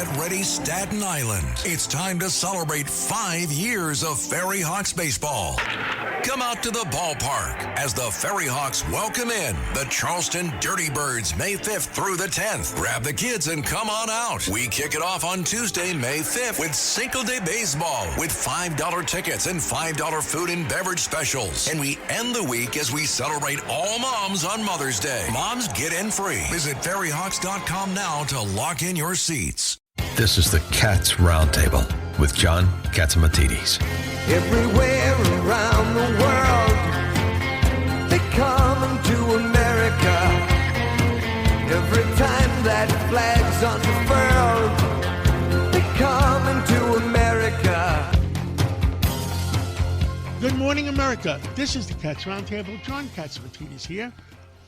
Get ready, Staten Island. It's time to celebrate 5 years of Ferry Hawks baseball. Come out to the ballpark as the Ferry Hawks welcome in the Charleston Dirty Birds May 5th through the 10th. Grab the kids and come on out. We kick it off on Tuesday, May 5th with Cinco de Baseball with $5 tickets and $5 food and beverage specials. And we end the week as we celebrate all moms on Mother's Day. Moms get in free. Visit ferryhawks.com now to lock in your seats. This is the Cats Roundtable with John Catsimatidis. Everywhere around the world, they're coming to America. Every time that flag's unfurled, they're coming to America. Good morning, America. This is the Cats Roundtable. John Catsimatidis here.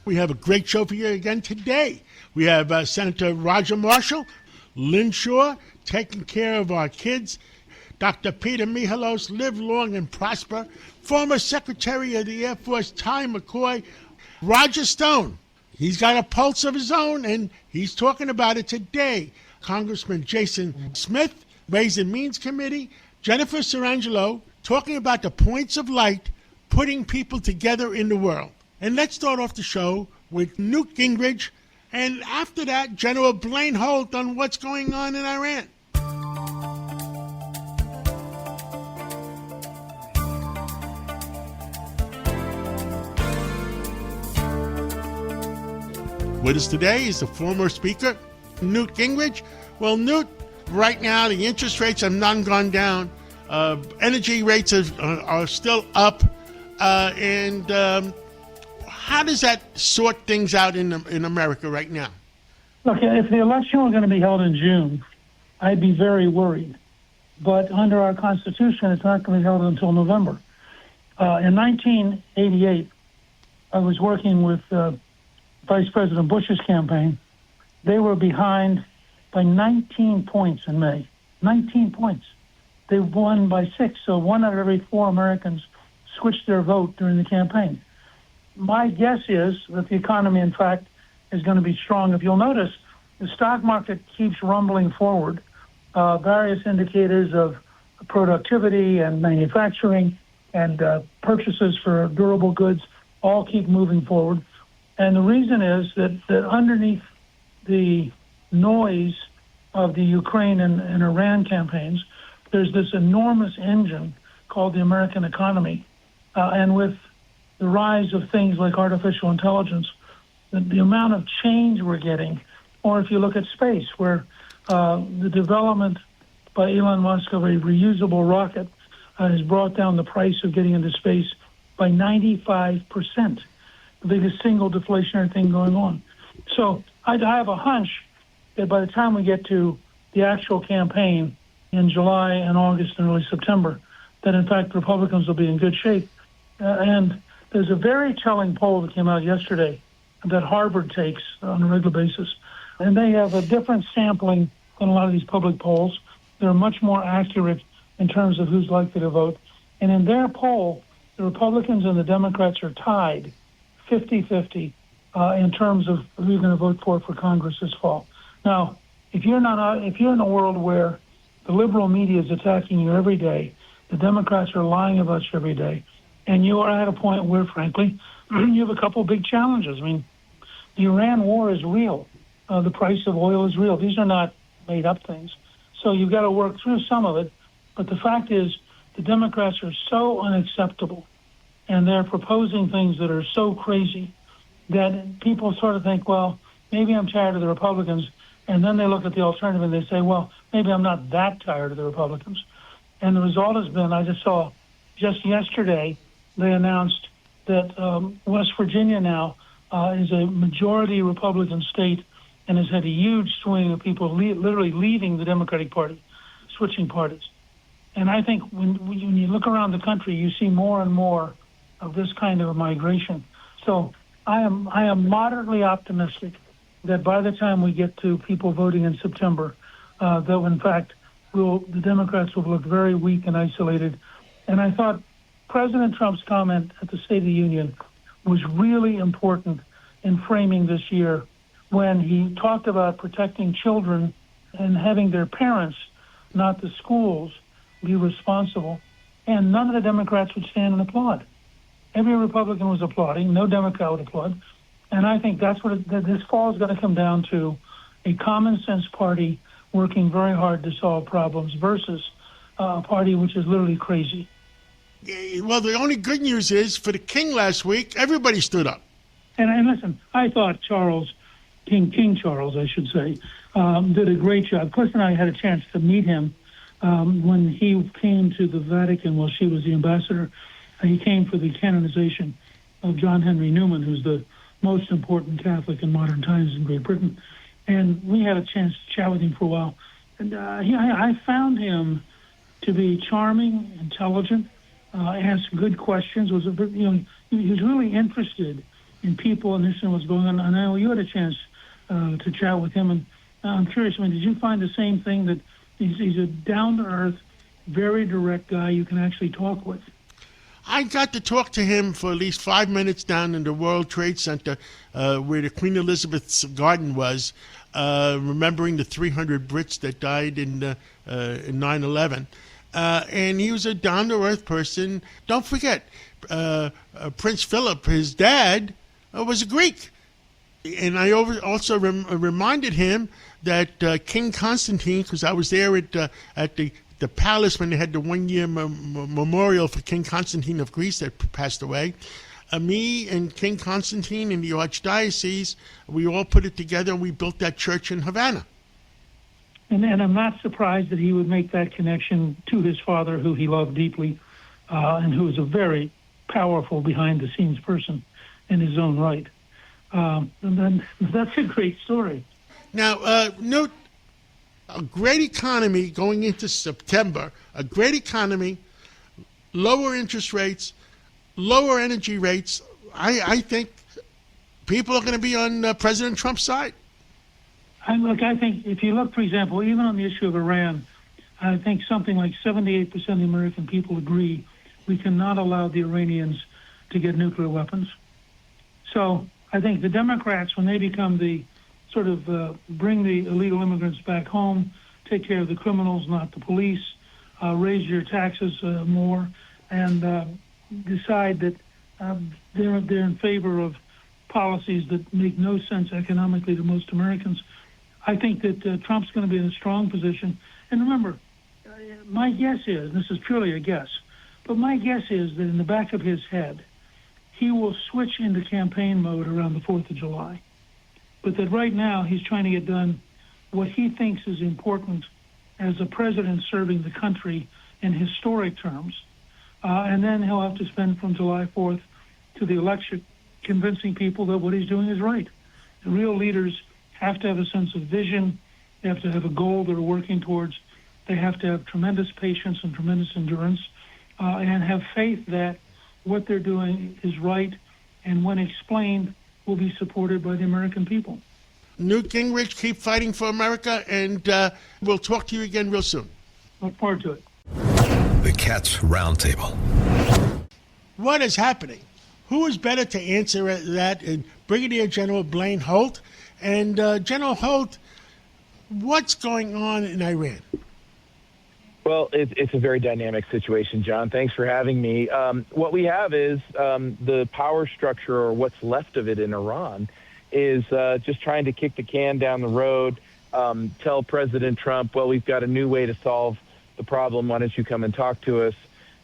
We have a great show for you again today. We have Senator Roger Marshall, Lynn Shaw, taking care of our kids. Dr. Peter Michalos, live long and prosper. Former Secretary of the Air Force, Ty McCoy. Roger Stone, he's got a pulse of his own, and he's talking about it today. Congressman Jason Smith, Ways and Means Committee. Jennifer Sarangelo, talking about the points of light, putting people together in the world. And let's start off the show with Newt Gingrich, and after that, General Blaine Holt on what's going on in Iran. With us today is the former Speaker, Newt Gingrich. Well, Newt, right now the interest rates have not gone down. Energy rates are still up. How does that sort things out in America right now? Look, if the election were going to be held in June, I'd be very worried. But under our Constitution, it's not going to be held until November. In 1988, I was working with Vice President Bush's campaign. They were behind by 19 points in May. 19 points. They won by 6, so 1 out of every 4 Americans switched their vote during the campaign. My guess is that the economy, in fact, is going to be strong. If you'll notice, the stock market keeps rumbling forward. Various indicators of productivity and manufacturing and purchases for durable goods all keep moving forward. And the reason is that underneath the noise of the Ukraine and Iran campaigns, there's this enormous engine called the American economy. And with the rise of things like artificial intelligence, the amount of change we're getting, or if you look at space, where the development by Elon Musk of a reusable rocket has brought down the price of getting into space by 95%, the biggest single deflationary thing going on. So I have a hunch that by the time we get to the actual campaign in July and August and early September, that in fact Republicans will be in good shape. And there's a very telling poll that came out yesterday that Harvard takes on a regular basis. And they have a different sampling than a lot of these public polls. They're much more accurate in terms of who's likely to vote. And in their poll, the Republicans and the Democrats are tied 50-50 in terms of who you're going to vote for Congress this fall. Now, if you're in a world where the liberal media is attacking you every day, the Democrats are lying about you every day, and you are at a point where, frankly, you have a couple of big challenges. I mean, the Iran war is real. The price of oil is real. These are not made-up things. So you've got to work through some of it. But the fact is, the Democrats are so unacceptable, and they're proposing things that are so crazy that people sort of think, well, maybe I'm tired of the Republicans. And then they look at the alternative and they say, well, maybe I'm not that tired of the Republicans. And the result has been, I just saw just yesterday, they announced that West Virginia now is a majority Republican state and has had a huge swing of people literally leaving the Democratic Party, switching parties. And I think when you look around the country, you see more and more of this kind of a migration. So I am moderately optimistic that by the time we get to people voting in September, though in fact the Democrats will look very weak and isolated. And I thought President Trump's comment at the State of the Union was really important in framing this year when he talked about protecting children and having their parents, not the schools, be responsible. And none of the Democrats would stand and applaud. Every Republican was applauding. No Democrat would applaud. And I think that's what this fall is going to come down to, a common sense party working very hard to solve problems versus a party which is literally crazy. Well, the only good news is for the king last week, everybody stood up. And listen, I thought King Charles, I should say, did a great job. Cliff and I had a chance to meet him when he came to the Vatican while she was the ambassador. He came for the canonization of John Henry Newman, who's the most important Catholic in modern times in Great Britain. And we had a chance to chat with him for a while. And I found him to be charming, intelligent, asked good questions. He was really interested in people and understand what's going on. And I know you had a chance to chat with him. And I'm curious, did you find the same thing, that he's a down-to-earth, very direct guy you can actually talk with? I got to talk to him for at least 5 minutes down in the World Trade Center where the Queen Elizabeth's garden was, remembering the 300 Brits that died in 9/11. And he was a down-to-earth person. Don't forget, Prince Philip, his dad, was a Greek. And I also reminded him that King Constantine, because I was there at the palace when they had the one-year memorial for King Constantine of Greece that passed away. Me and King Constantine in the Archdiocese, we all put it together and we built that church in Havana. And I'm not surprised that he would make that connection to his father, who he loved deeply, and who was a very powerful behind-the-scenes person in his own right. And then that's a great story. Now, note, a great economy going into September, a great economy, lower interest rates, lower energy rates. I think people are going to be on President Trump's side. I think if you look, for example, even on the issue of Iran, I think something like 78% of the American people agree we cannot allow the Iranians to get nuclear weapons. So I think the Democrats, when they become the sort of bring the illegal immigrants back home, take care of the criminals, not the police, raise your taxes more, and decide that they're in favor of policies that make no sense economically to most Americans. I think that Trump's going to be in a strong position. And remember, my guess is, this is purely a guess, but my guess is that in the back of his head, he will switch into campaign mode around the 4th of July. But that right now he's trying to get done what he thinks is important as a president serving the country in historic terms. And then he'll have to spend from July 4th to the election convincing people that what he's doing is right. The real leaders have to have a sense of vision. They have to have a goal they're working towards. They have to have tremendous patience and tremendous endurance and have faith that what they're doing is right, and when explained, will be supported by the American people. Newt Gingrich, keep fighting for America, and we'll talk to you again real soon. Look forward to it. The Cats Roundtable. What is happening? Who is better to answer that than Brigadier General Blaine Holt? And General Holt, what's going on in Iran? Well, it's a very dynamic situation, John. Thanks for having me. What we have is the power structure, or what's left of it in Iran, is just trying to kick the can down the road, tell President Trump, well, we've got a new way to solve the problem. Why don't you come and talk to us?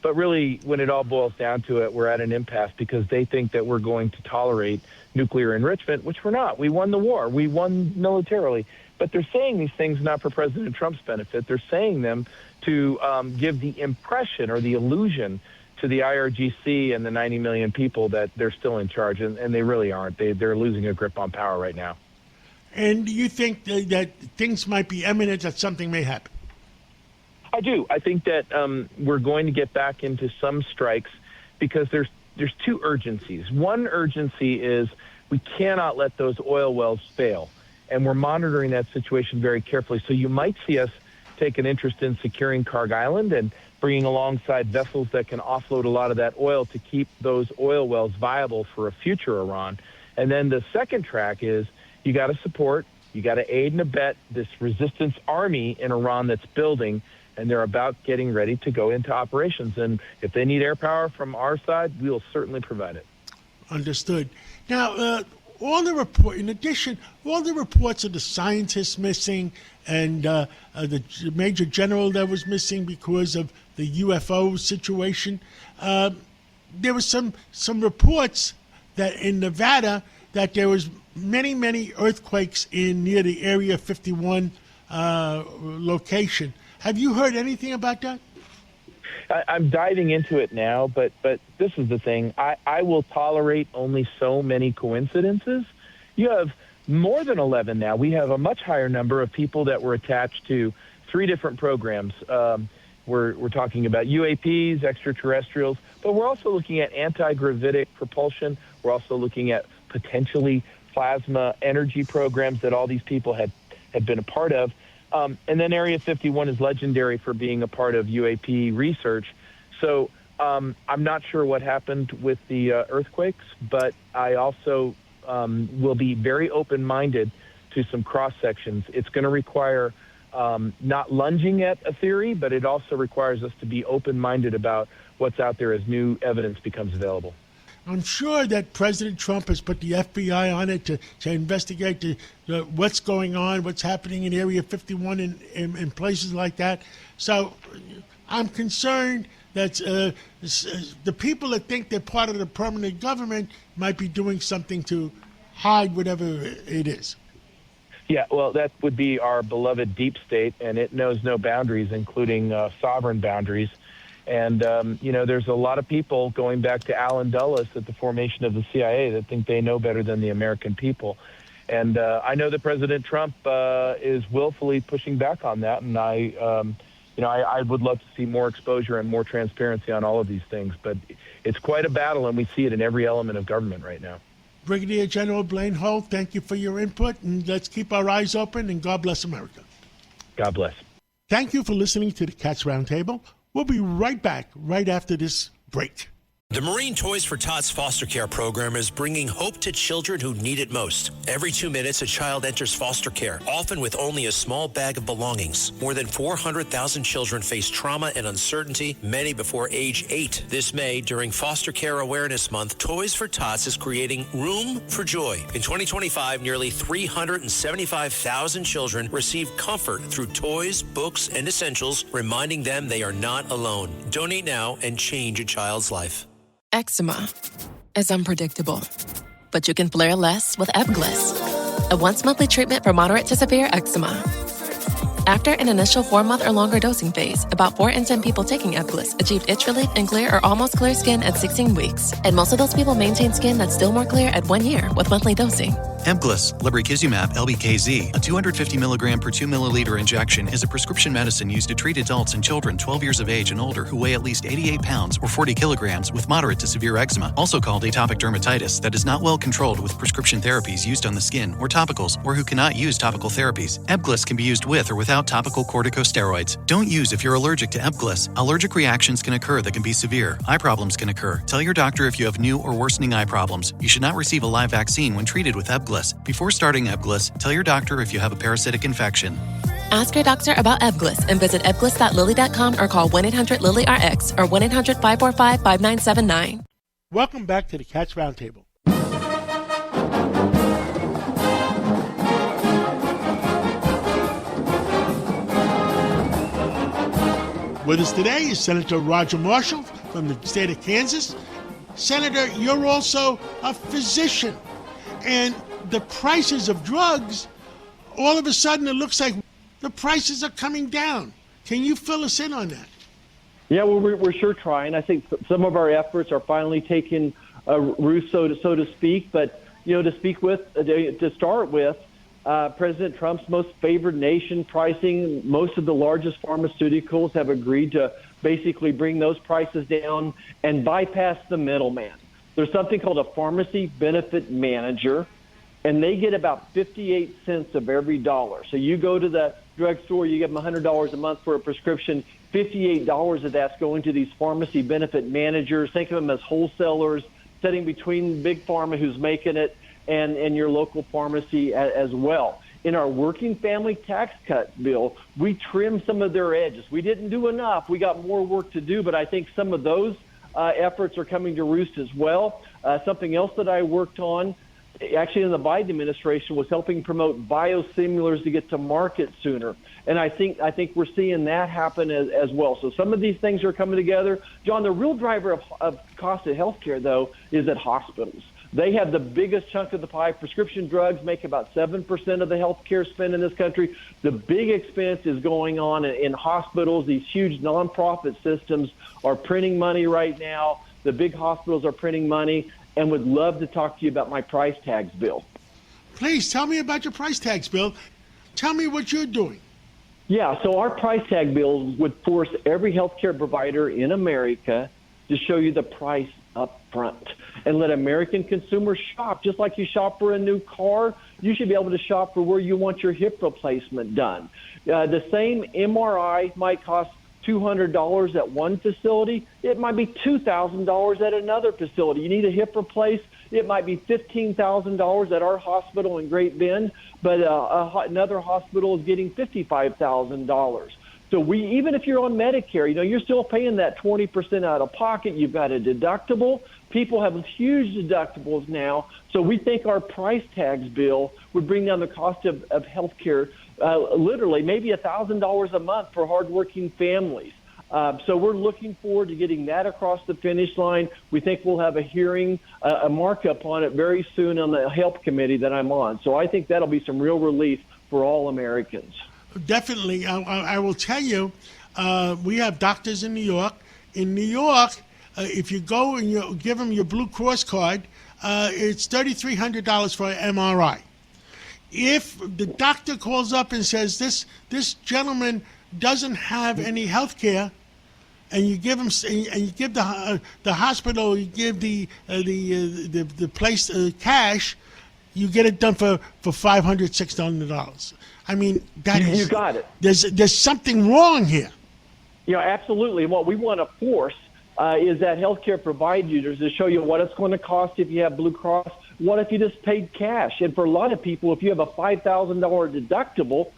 But really, when it all boils down to it, we're at an impasse because they think that we're going to tolerate nuclear enrichment, which we're not. We won the war. We won militarily. But they're saying these things not for President Trump's benefit. They're saying them to give the impression or the illusion to the IRGC and the 90 million people that they're still in charge, and they really aren't. They're losing a grip on power right now. And do you think that things might be imminent, that something may happen? I do. I think that we're going to get back into some strikes because there's two urgencies. One urgency is we cannot let those oil wells fail, and we're monitoring that situation very carefully. So you might see us take an interest in securing Karg Island and bringing alongside vessels that can offload a lot of that oil to keep those oil wells viable for a future Iran. And then the second track is you got to support You got to aid and abet this resistance army in Iran that's building, and they're about getting ready to go into operations. And if they need air power from our side, we will certainly provide it. Understood. Now, in addition, all the reports of the scientists missing and the major general that was missing because of the UFO situation, there was some reports that in Nevada that there was many earthquakes near the Area 51 location. Have you heard anything about that? I'm diving into it now, but this is the thing. I will tolerate only so many coincidences. You have more than 11 now. We have a much higher number of people that were attached to 3 different programs. We're talking about UAPs, extraterrestrials, but we're also looking at anti-gravitic propulsion. We're also looking at potentially plasma energy programs that all these people had been a part of. And then Area 51 is legendary for being a part of UAP research. So I'm not sure what happened with the earthquakes, but I also will be very open-minded to some cross-sections. It's going to require not lunging at a theory, but it also requires us to be open-minded about what's out there as new evidence becomes available. I'm sure that President Trump has put the FBI on it to investigate what's going on, what's happening in Area 51 in places like that. So I'm concerned that the people that think they're part of the permanent government might be doing something to hide whatever it is. Yeah, well, that would be our beloved deep state, and it knows no boundaries, including sovereign boundaries. And, there's a lot of people going back to Allen Dulles at the formation of the CIA that think they know better than the American people. And I know that President Trump is willfully pushing back on that. And I would love to see more exposure and more transparency on all of these things. But it's quite a battle, and we see it in every element of government right now. Brigadier General Blaine Holt, thank you for your input. And let's keep our eyes open, and God bless America. God bless. Thank you for listening to the Cats Roundtable. We'll be right back right after this break. The Marine Toys for Tots foster care program is bringing hope to children who need it most. Every 2 minutes, a child enters foster care, often with only a small bag of belongings. More than 400,000 children face trauma and uncertainty, many before age 8. This May, during Foster Care Awareness Month, Toys for Tots is creating Room for Joy. In 2025, nearly 375,000 children received comfort through toys, books, and essentials, reminding them they are not alone. Donate now and change a child's life. Eczema is unpredictable, but you can flare less with Ebglyss, a once-monthly treatment for moderate to severe eczema. After an initial 4-month or longer dosing phase, about 4 in 10 people taking Ebglyss achieved itch relief and clear or almost clear skin at 16 weeks. And most of those people maintain skin that's still more clear at 1 year with monthly dosing. Ebglyss, lebrikizumab LBKZ, a 250 milligram per 2 milliliter injection, is a prescription medicine used to treat adults and children 12 years of age and older who weigh at least 88 pounds or 40 kilograms with moderate to severe eczema, also called atopic dermatitis, that is not well controlled with prescription therapies used on the skin or topicals, or who cannot use topical therapies. Ebglyss can be used with or without topical corticosteroids. Don't use if you're allergic to Ebglyss. Allergic reactions can occur that can be severe. Eye problems can occur. Tell your doctor if you have new or worsening eye problems. You should not receive a live vaccine when treated with Ebglyss. Before starting Ebglyss, tell your doctor if you have a parasitic infection. Ask your doctor about Ebglyss and visit ebglyss.lilly.com or call 1-800-LILY-RX or 1-800-545-5979. Welcome back to the Cats Roundtable. With us today is Senator Roger Marshall from the state of Kansas. Senator, you're also a physician, and the prices of drugs, all of a sudden it looks like the prices are coming down. Can you fill us in on that? Yeah, well, we're sure trying. I think some of our efforts are finally taking root, so to speak. But to start with, President Trump's most favored nation pricing, most of the largest pharmaceuticals have agreed to basically bring those prices down and bypass the middleman. There's something called a pharmacy benefit manager, and they get about 58 cents of every dollar. So you go to the drugstore, you give them $100 a month for a prescription, $58 of that's going to these pharmacy benefit managers. Think of them as wholesalers, sitting between Big Pharma, who's making it, and your local pharmacy as well. in our working family tax cut bill, we trimmed some of their edges. We didn't do enough. We got more work to do, but I think some of those efforts are coming to roost as well. Something else that I worked on, actually in the Biden administration, was helping promote biosimilars to get to market sooner. And I think we're seeing that happen as well. So some of these things are coming together. John, the real driver of cost of healthcare, though, is at hospitals. They have the biggest chunk of the pie. Prescription drugs make about 7% of the healthcare spend in this country. The big expense is going on in hospitals. These huge nonprofit systems are printing money right now. The big hospitals are printing money, and would love to talk to you about my price tags bill. Please tell me about your price tags bill. Tell me what you're doing. Yeah, so our price tag bill would force every healthcare provider in America to show you the price up front and let American consumers shop. Just like you shop for a new car, you should be able to shop for where you want your hip replacement done. The same MRI might cost $200 at one facility. It might be $2,000 at another facility. You need a hip replaced, it might be $15,000 at our hospital in Great Bend, but another hospital is getting $55,000. So even if you're on Medicare, you're still paying that 20% out of pocket. You've got a deductible. People have huge deductibles now. So we think our price tags bill would bring down the cost of health care literally maybe $1,000 a month for hardworking families. So we're looking forward to getting that across the finish line. We think we'll have a hearing, a markup on it very soon on the Health Committee that I'm on. So I think that'll be some real relief for all Americans. Definitely. I will tell you, we have doctors in New York. In New York, if you go and you give them your Blue Cross card, it's $3,300 for an MRI. If the doctor calls up and says this gentleman doesn't have any health care, and you give him and you give the hospital, you give the place cash, you get it done for $500, $600. I mean, you got it. There's something wrong here. Absolutely. What we want to force is that healthcare providers to show you what it's going to cost if you have Blue Cross. What if you just paid cash? And for a lot of people, if you have a $5,000 deductible,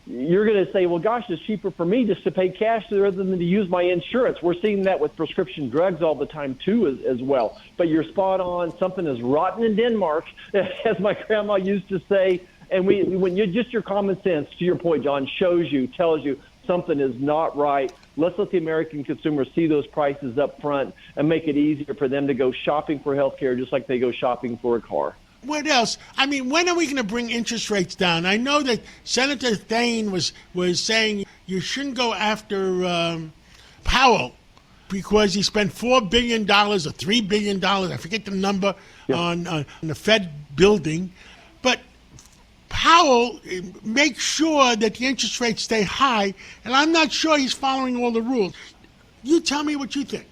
you're going to say, well, gosh, it's cheaper for me just to pay cash rather than to use my insurance. We're seeing that with prescription drugs all the time, too, as well. But you're spot on. Something is rotten in Denmark, as my grandma used to say. And when your common sense, to your point, John, tells you something is not right, let's let the American consumer see those prices up front and make it easier for them to go shopping for health care just like they go shopping for a car. What else? I mean, when are we going to bring interest rates down? I know that Senator Thane was saying you shouldn't go after Powell because he spent $4 billion or $3 billion, I forget the number, on the Fed building. But Powell makes sure that the interest rates stay high, and I'm not sure he's following all the rules. You tell me what you think.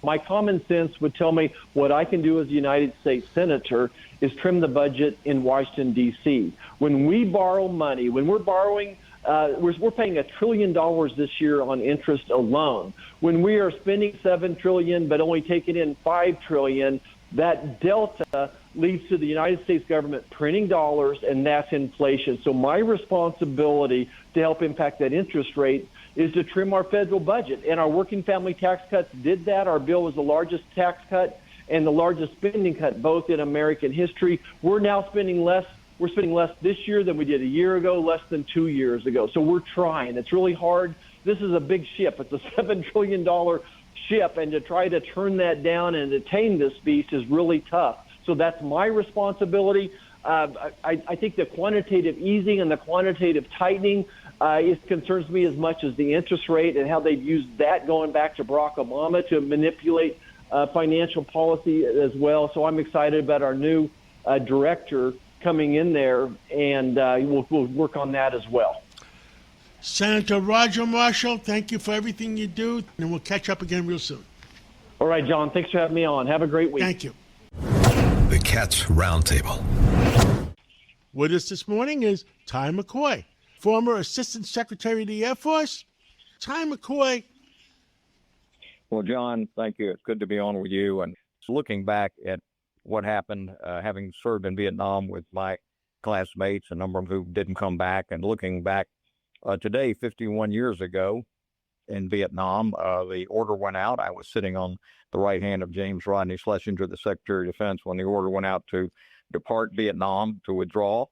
My common sense would tell me what I can do as a United States Senator is trim the budget in Washington, D.C. When we borrow money, when we're borrowing, we're paying $1 trillion this year on interest alone. When we are spending $7 trillion but only taking in $5 trillion, that delta leads to the United States government printing dollars, and that's inflation. So my responsibility to help impact that interest rate is to trim our federal budget. And our working family tax cuts did that. Our bill was the largest tax cut and the largest spending cut both in American history. We're now spending less. We're spending less this year than we did a year ago, less than 2 years ago. So we're trying. It's really hard. This is a big ship. It's a $7 trillion ship, and to try to turn that down and to tame this beast is really tough. So that's my responsibility. I think the quantitative easing and the quantitative tightening concerns me as much as the interest rate and how they've used that going back to Barack Obama to manipulate financial policy as well. So I'm excited about our new director coming in there, and we'll work on that as well. Senator Roger Marshall, thank you for everything you do, and we'll catch up again real soon. All right, John, thanks for having me on. Have a great week. Thank you. The Cats Roundtable. With us this morning is Ty McCoy, former Assistant Secretary of the Air Force. Ty McCoy. Well, John, thank you. It's good to be on with you. And looking back at what happened, having served in Vietnam with my classmates, a number of who didn't come back. And looking back today, 51 years ago in Vietnam, the order went out. I was sitting on the right hand of James Rodney Schlesinger, the Secretary of Defense, when the order went out to depart Vietnam, to withdraw,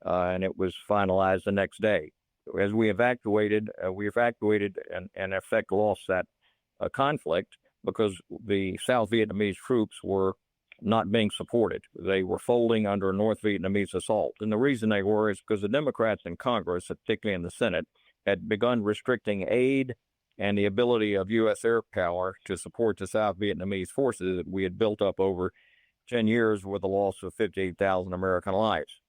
and it was finalized the next day. As we evacuated and in effect lost that conflict because the South Vietnamese troops were not being supported. They were folding under North Vietnamese assault. And the reason they were is because the Democrats in Congress, particularly in the Senate, had begun restricting aid and the ability of U.S. air power to support the South Vietnamese forces that we had built up over 10 years with the loss of 58,000 American lives.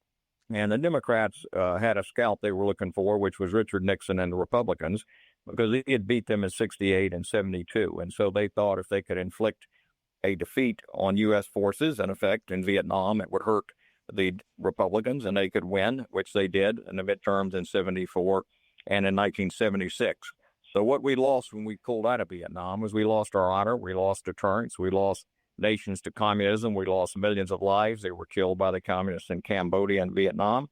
And the Democrats had a scalp they were looking for, which was Richard Nixon and the Republicans, because he had beat them in 68 and 72. And so they thought if they could inflict a defeat on U.S. forces, in effect, in Vietnam, it would hurt the Republicans and they could win, which they did in the midterms in 74 and in 1976. So what we lost when we pulled out of Vietnam was we lost our honor, we lost deterrence, we lost nations to communism, we lost millions of lives. They were killed by the communists in Cambodia and Vietnam.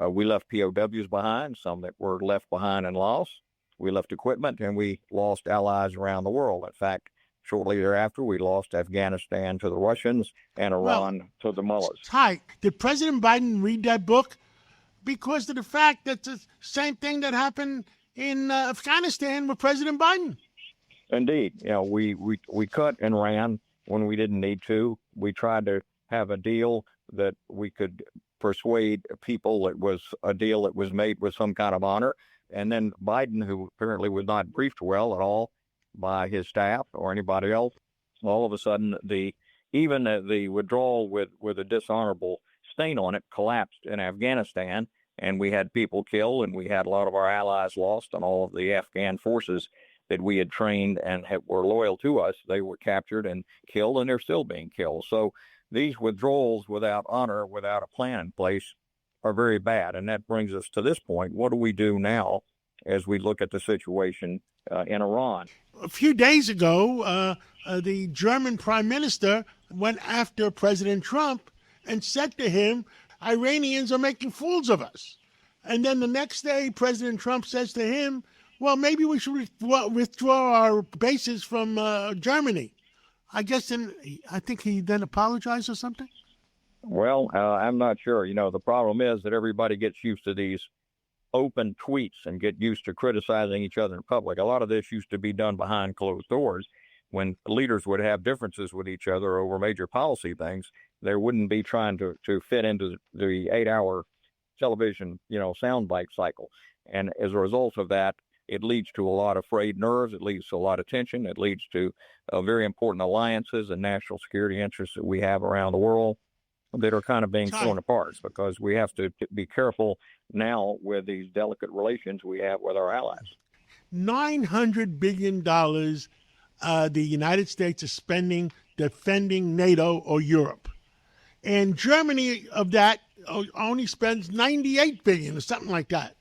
We left POWs behind, some that were left behind and lost. We left equipment, and we lost allies around the world. In fact, shortly thereafter, we lost Afghanistan to the Russians and Iran to the mullahs. Ty, did President Biden read that book? Because of the fact that the same thing that happened in Afghanistan with President Biden. Indeed. You know, we cut and ran when we didn't need to. We tried to have a deal that we could persuade people it was a deal that was made with some kind of honor. And then Biden, who apparently was not briefed well at all by his staff or anybody else, all of a sudden even the withdrawal with a dishonorable stain on it collapsed in Afghanistan, and we had people killed, and we had a lot of our allies lost, and all of the Afghan forces that we had trained and were loyal to us, they were captured and killed, and they're still being killed. So these withdrawals without honor, without a plan in place, are very bad. And that brings us to this point. What do we do now as we look at the situation in Iran? A few days ago, the German prime minister went after President Trump and said to him, Iranians are making fools of us. And then the next day, President Trump says to him, well, maybe we should withdraw our bases from Germany. I think he then apologized or something? Well, I'm not sure. You know, the problem is that everybody gets used to these open tweets and get used to criticizing each other in public. A lot of this used to be done behind closed doors when leaders would have differences with each other over major policy things. They wouldn't be trying to fit into the 8-hour television, soundbite cycle. And as a result of that, it leads to a lot of frayed nerves. It leads to a lot of tension. It leads to very important alliances and national security interests that we have around the world that are kind of being torn apart because we have to be careful now with these delicate relations we have with our allies. $900 billion the United States is spending defending NATO or Europe. And Germany of that only spends $98 billion or something like that.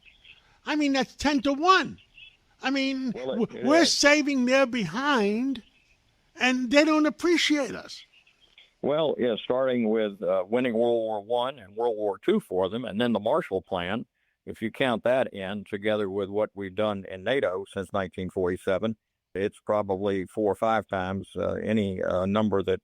I mean, that's 10 to 1. I mean, we're saving their behind, and they don't appreciate us. Well, yeah, starting with winning World War I and World War II for them, and then the Marshall Plan, if you count that in together with what we've done in NATO since 1947, it's probably 4 or 5 times any number that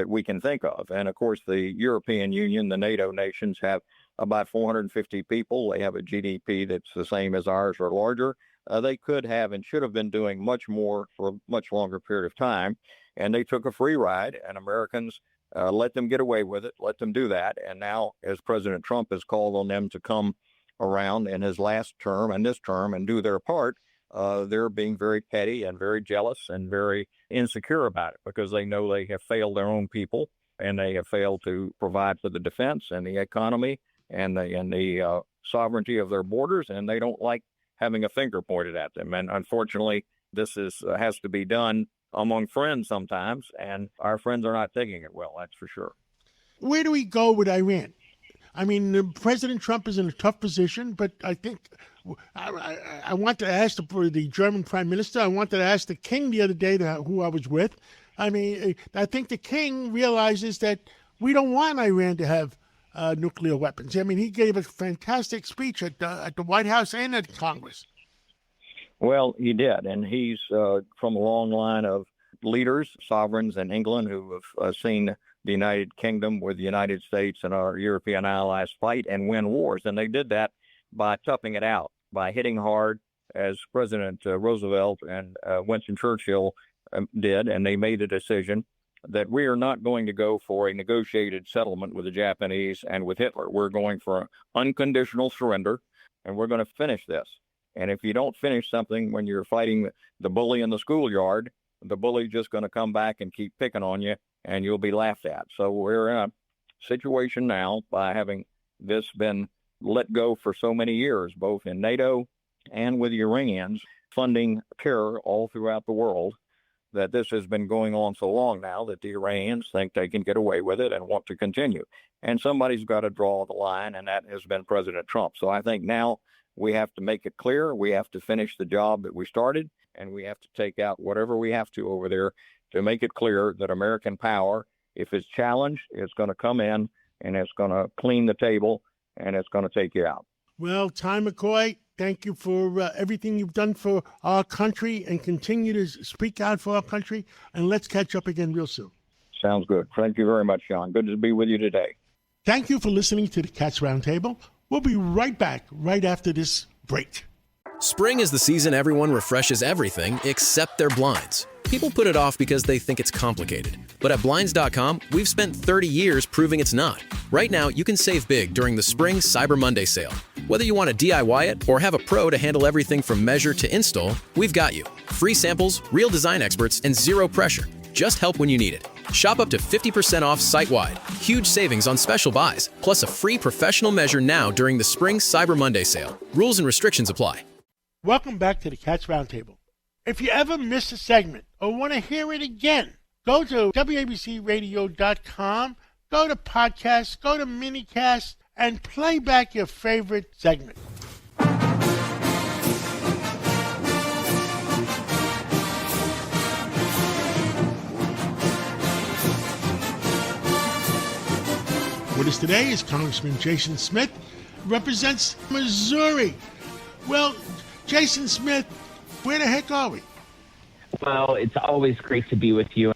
we can think of. And, of course, the European Union, the NATO nations, have about 450 people. They have a GDP that's the same as ours or larger. They could have and should have been doing much more for a much longer period of time. And they took a free ride, and Americans let them get away with it, let them do that. And now, as President Trump has called on them to come around in his last term and this term and do their part, they're being very petty and very jealous and very insecure about it because they know they have failed their own people and they have failed to provide for the defense and the economy and the sovereignty of their borders, and they don't like having a finger pointed at them. And unfortunately, this has to be done among friends sometimes, and our friends are not taking it well, that's for sure. Where do we go with Iran? I mean, President Trump is in a tough position, but I think I wanted to ask the German prime minister, I wanted to ask the king the other day who I was with. I mean, I think the king realizes that we don't want Iran to have nuclear weapons. I mean, he gave a fantastic speech at the White House and at Congress. Well, he did, and he's from a long line of leaders, sovereigns in England who have seen the United Kingdom with the United States and our European allies fight and win wars. And they did that by toughing it out, by hitting hard, as President Roosevelt and Winston Churchill did. And they made a decision that we are not going to go for a negotiated settlement with the Japanese and with Hitler. We're going for unconditional surrender, and we're going to finish this. And if you don't finish something when you're fighting the bully in the schoolyard, the bully's just going to come back and keep picking on you, and you'll be laughed at. So we're in a situation now, by having this been let go for so many years, both in NATO and with the Iranians funding terror all throughout the world, that this has been going on so long now that the Iranians think they can get away with it and want to continue. And somebody's got to draw the line, and that has been President Trump. So I think now we have to make it clear. We have to finish the job that we started, and we have to take out whatever we have to over there to make it clear that American power, if it's challenged, it's going to come in and it's going to clean the table and it's going to take you out. Well, Ty McCoy, thank you for everything you've done for our country, and continue to speak out for our country. And let's catch up again real soon. Sounds good. Thank you very much, Sean. Good to be with you today. Thank you for listening to the Cats Roundtable. We'll be right back right after this break. Spring is the season everyone refreshes everything except their blinds. People put it off because they think it's complicated. But at Blinds.com, we've spent 30 years proving it's not. Right now, you can save big during the Spring Cyber Monday sale. Whether you want to DIY it or have a pro to handle everything from measure to install, we've got you. Free samples, real design experts, and zero pressure. Just help when you need it. Shop up to 50% off site-wide. Huge savings on special buys, plus a free professional measure now during the Spring Cyber Monday sale. Rules and restrictions apply. Welcome back to the Cats Roundtable. If you ever miss a segment or want to hear it again, go to WABCRadio.com, go to podcasts, go to minicast, and play back your favorite segment. With us today is Congressman Jason Smith, who represents Missouri. Well, Jason Smith, where the heck are we? Well, it's always great to be with you.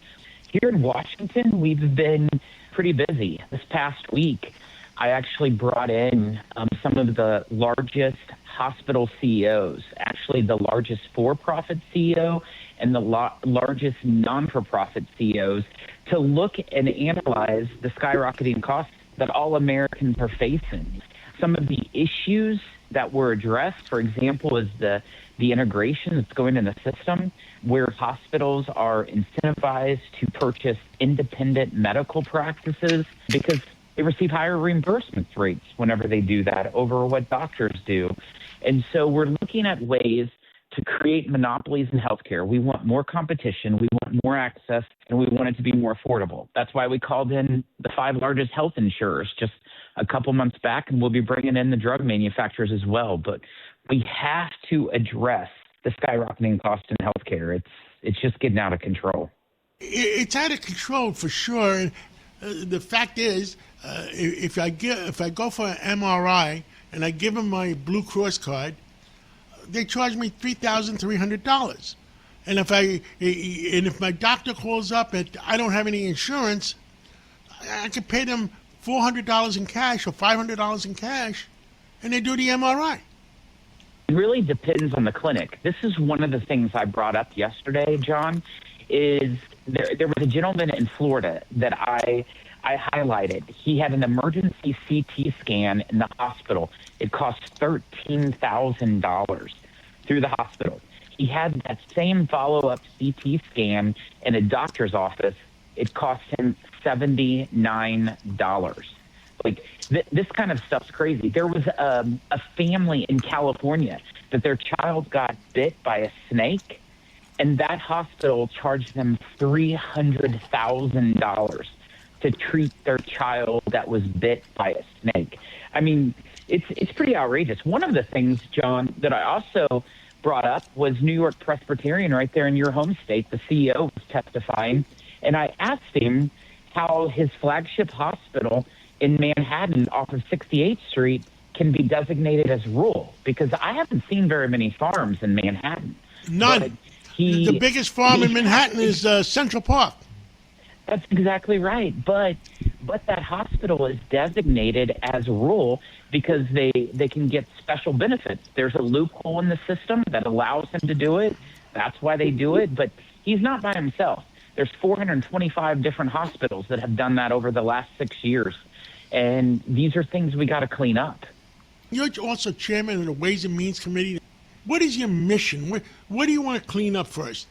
Here in Washington, we've been pretty busy. This past week, I actually brought in some of the largest hospital CEOs, actually the largest for-profit CEO and the largest non-for-profit CEOs, to look and analyze the skyrocketing costs that all Americans are facing. Some of the issues that were addressed, for example, is the integration that's going in the system, where hospitals are incentivized to purchase independent medical practices because they receive higher reimbursement rates whenever they do that over what doctors do. And so we're looking at ways to create monopolies in healthcare. We want more competition, we want more access, and we want it to be more affordable. That's why we called in the 5 largest health insurers just a couple months back, and we'll be bringing in the drug manufacturers as well. But we have to address the skyrocketing cost in healthcare. It's just getting out of control. It's out of control for sure. The fact is, if I go for an MRI and I give them my Blue Cross card, they charge me $3,300. And if my doctor calls up and I don't have any insurance, I could pay them $400 in cash or $500 in cash, and they do the MRI. It really depends on the clinic. This is one of the things I brought up yesterday, John, is there was a gentleman in Florida that I highlighted. He had an emergency CT scan in the hospital. It cost $13,000 through the hospital. He had that same follow-up CT scan in a doctor's office. It cost him $79. Like, this kind of stuff's crazy. There was a family in California that their child got bit by a snake, and that hospital charged them $300,000 to treat their child that was bit by a snake. I mean, it's pretty outrageous. One of the things, John, that I also brought up was New York Presbyterian right there in your home state. The CEO was testifying, and I asked him how his flagship hospital in Manhattan off of 68th Street can be designated as rural, because I haven't seen very many farms in Manhattan. None. The biggest farm in Manhattan is Central Park. That's exactly right. But that hospital is designated as rural because they can get special benefits. There's a loophole in the system that allows him to do it. That's why they do it. But he's not by himself. There's 425 different hospitals that have done that over the last 6 years. And these are things we got to clean up. You're also chairman of the Ways and Means Committee. What is your mission? What do you want to clean up first?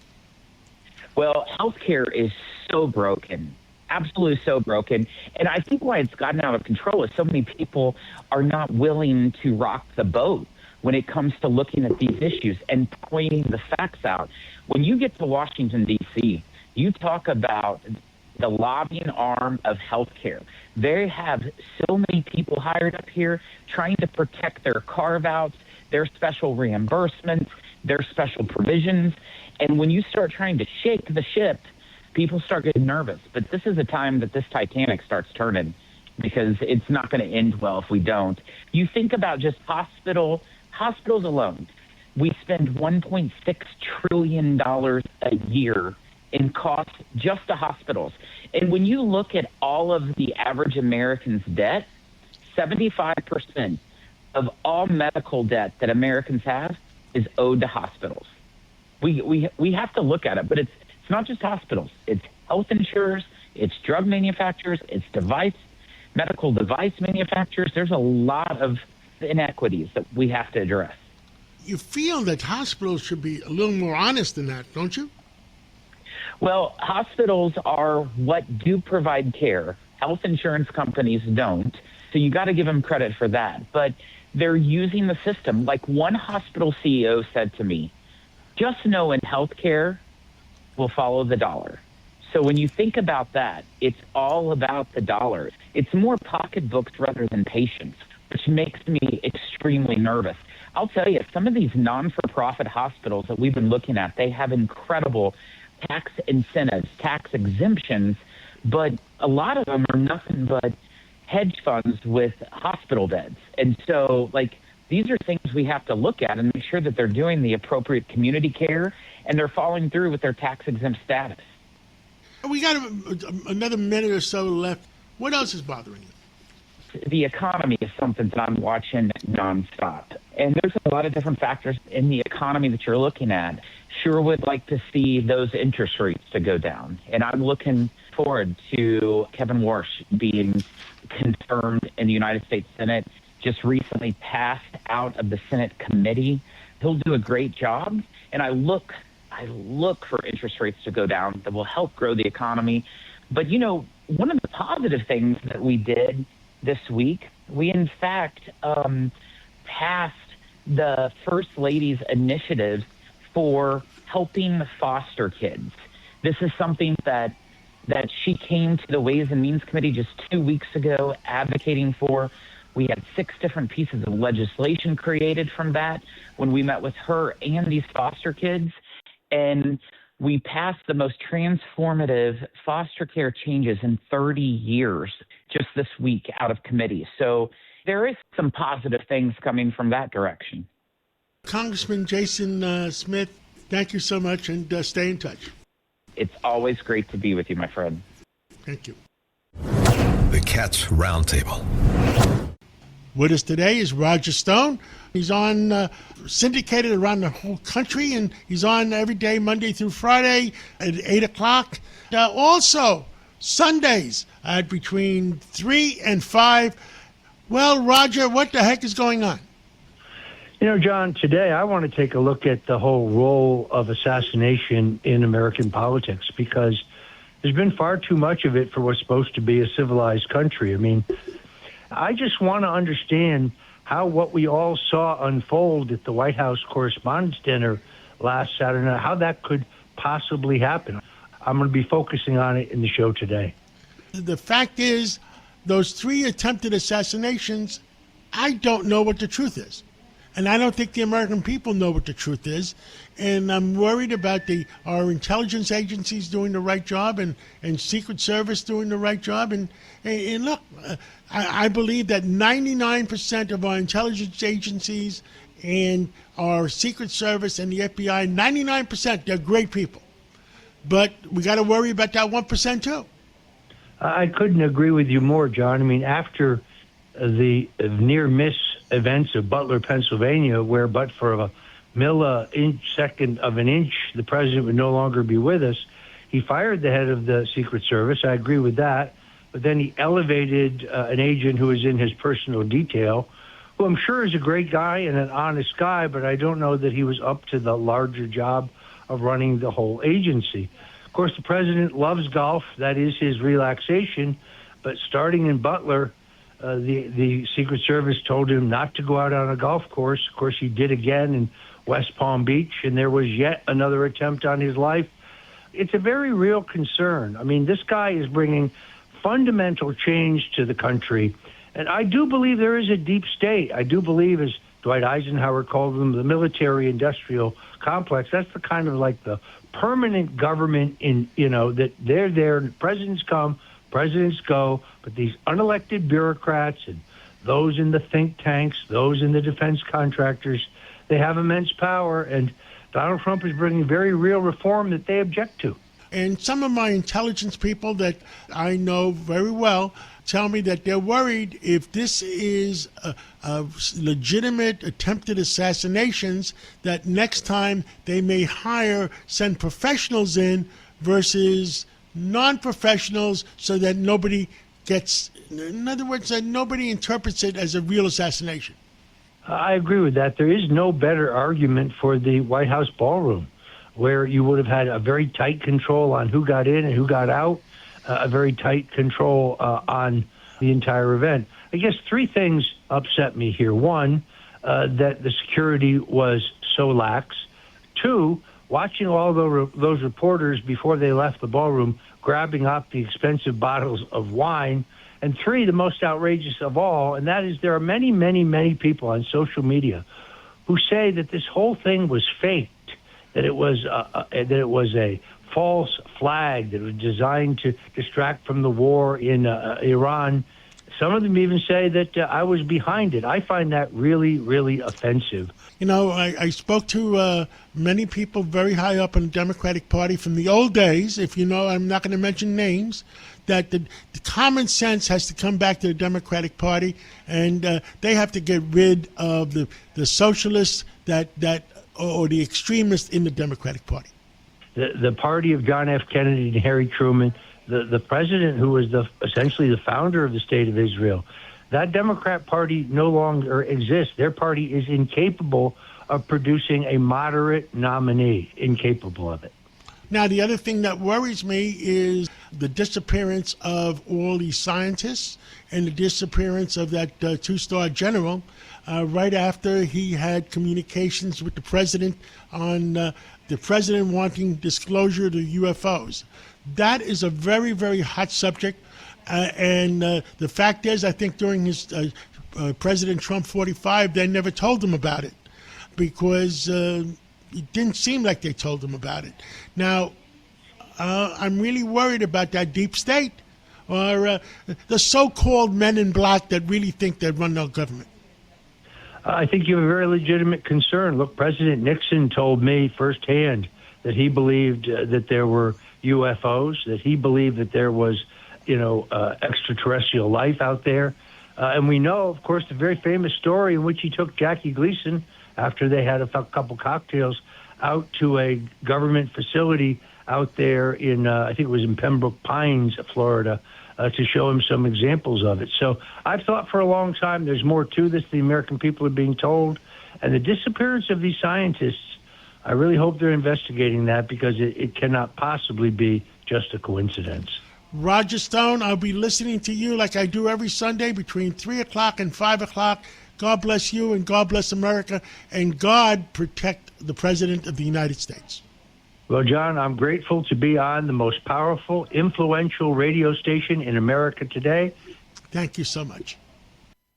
Well, healthcare is so broken, absolutely so broken. And I think why it's gotten out of control is so many people are not willing to rock the boat when it comes to looking at these issues and pointing the facts out. When you get to Washington, D.C., you talk about the lobbying arm of healthcare. They have so many people hired up here trying to protect their carve-outs, their special reimbursements, their special provisions. And when you start trying to shake the ship, people start getting nervous. But this is a time that this Titanic starts turning, because it's not going to end well if we don't. You think about just hospitals alone. We spend $1.6 trillion a year in costs just to hospitals. And when you look at all of the average American's debt, 75% of all medical debt that Americans have is owed to hospitals. We have to look at it, but it's not just hospitals. It's health insurers, it's drug manufacturers, it's medical device manufacturers. There's a lot of inequities that we have to address. You feel that hospitals should be a little more honest than that, don't you? Well, hospitals are what do provide care. Health insurance companies don't. So you got to give them credit for that. But they're using the system. Like one hospital CEO said to me, just know in healthcare, we'll follow the dollar. So when you think about that, it's all about the dollar. It's more pocketbooks rather than patients, which makes me extremely nervous. I'll tell you, some of these non-for-profit hospitals that we've been looking at, they have incredible tax incentives, tax exemptions, but a lot of them are nothing but hedge funds with hospital beds. And so, these are things we have to look at and make sure that they're doing the appropriate community care and they're following through with their tax-exempt status. We got another minute or so left. What else is bothering you? The economy is something that I'm watching nonstop. And there's a lot of different factors in the economy that you're looking at. Sure would like to see those interest rates to go down. And I'm looking forward to Kevin Warsh being confirmed in the United States Senate, just recently passed out of the Senate committee. He'll do a great job. And I look for interest rates to go down that will help grow the economy. But, one of the positive things that we did this week, we in fact passed the First Lady's initiative for helping foster kids. This is something that she came to the Ways and Means Committee just 2 weeks ago advocating for. We had 6 different pieces of legislation created from that when we met with her and these foster kids. And we passed the most transformative foster care changes in 30 years just this week out of committee. So there is some positive things coming from that direction. Congressman Jason Smith, thank you so much, and stay in touch. It's always great to be with you, my friend. Thank you. The Cats Roundtable. With us today is Roger Stone. He's on syndicated around the whole country, and he's on every day, Monday through Friday at 8 o'clock. Also, Sundays at between 3 and 5. Well, Roger, what the heck is going on? John, today I want to take a look at the whole role of assassination in American politics, because there's been far too much of it for what's supposed to be a civilized country. I just want to understand how what we all saw unfold at the White House Correspondents' Dinner last Saturday night, how that could possibly happen. I'm going to be focusing on it in the show today. The fact is, those 3 attempted assassinations, I don't know what the truth is. And I don't think the American people know what the truth is. And I'm worried about our intelligence agencies doing the right job and Secret Service doing the right job. And look, I believe that 99% of our intelligence agencies and our Secret Service and the FBI, 99%, they're great people. But we got to worry about that 1% too. I couldn't agree with you more, John. I mean, after the near-miss events of Butler, Pennsylvania, where but for a millisecond of an inch, the president would no longer be with us, he fired the head of the Secret Service. I agree with that. But then he elevated an agent who was in his personal detail, who I'm sure is a great guy and an honest guy, but I don't know that he was up to the larger job of running the whole agency. Of course, the president loves golf. That is his relaxation. But starting in Butler, the Secret Service told him not to go out on a golf course. Of course, he did again in West Palm Beach, and there was yet another attempt on his life. It's a very real concern. I mean, this guy is bringing fundamental change to the country. And I do believe there is a deep state. I do believe, as Dwight Eisenhower called them, the military-industrial complex. That's the kind of like the permanent government that they're there. Presidents come, presidents go, but these unelected bureaucrats and those in the think tanks, those in the defense contractors, they have immense power. And Donald Trump is bringing very real reform that they object to. And some of my intelligence people that I know very well tell me that they're worried if this is a legitimate attempted assassinations, that next time they may send professionals in versus non-professionals so that nobody gets, in other words, that nobody interprets it as a real assassination. I agree with that. There is no better argument for the White House ballroom, where you would have had a very tight control on who got in and who got out, a very tight control on the entire event. I guess three things upset me here. One, that the security was so lax. Two, watching all those reporters before they left the ballroom grabbing up the expensive bottles of wine. And three, the most outrageous of all, and that is there are many, many, many people on social media who say that this whole thing was faked, that it was a false flag that was designed to distract from the war in Iran. Some of them even say that I was behind it. I find that really, really offensive. You know, I spoke to many people very high up in the Democratic Party from the old days, if you know, I'm not going to mention names, that the common sense has to come back to the Democratic Party, and they have to get rid of the socialists or the extremists in the Democratic Party. The party of John F. Kennedy and Harry Truman, the president who was essentially the founder of the State of Israel, that Democrat Party no longer exists. Their party is incapable of producing a moderate nominee, incapable of it. Now, the other thing that worries me is the disappearance of all these scientists and the disappearance of that two-star general right after he had communications with the president on the president wanting disclosure to UFOs. That is a very, very hot subject. And the fact is, I think during his President Trump 45, they never told him about it because it didn't seem like they told him about it. Now, I'm really worried about that deep state or the so-called men in black that really think they run our government. I think you have a very legitimate concern. Look, President Nixon told me firsthand that he believed that there were UFOs, that he believed that there was extraterrestrial life out there. And we know, of course, the very famous story in which he took Jackie Gleason after they had a couple cocktails out to a government facility out there in, I think it was in Pembroke Pines, Florida, to show him some examples of it. So I've thought for a long time there's more to this than the American people are being told. And the disappearance of these scientists, I really hope they're investigating that because it cannot possibly be just a coincidence. Roger Stone, I'll be listening to you like I do every Sunday between 3 o'clock and 5 o'clock. God bless you and God bless America, and God protect the President of the United States. Well, John, I'm grateful to be on the most powerful, influential radio station in America today. Thank you so much.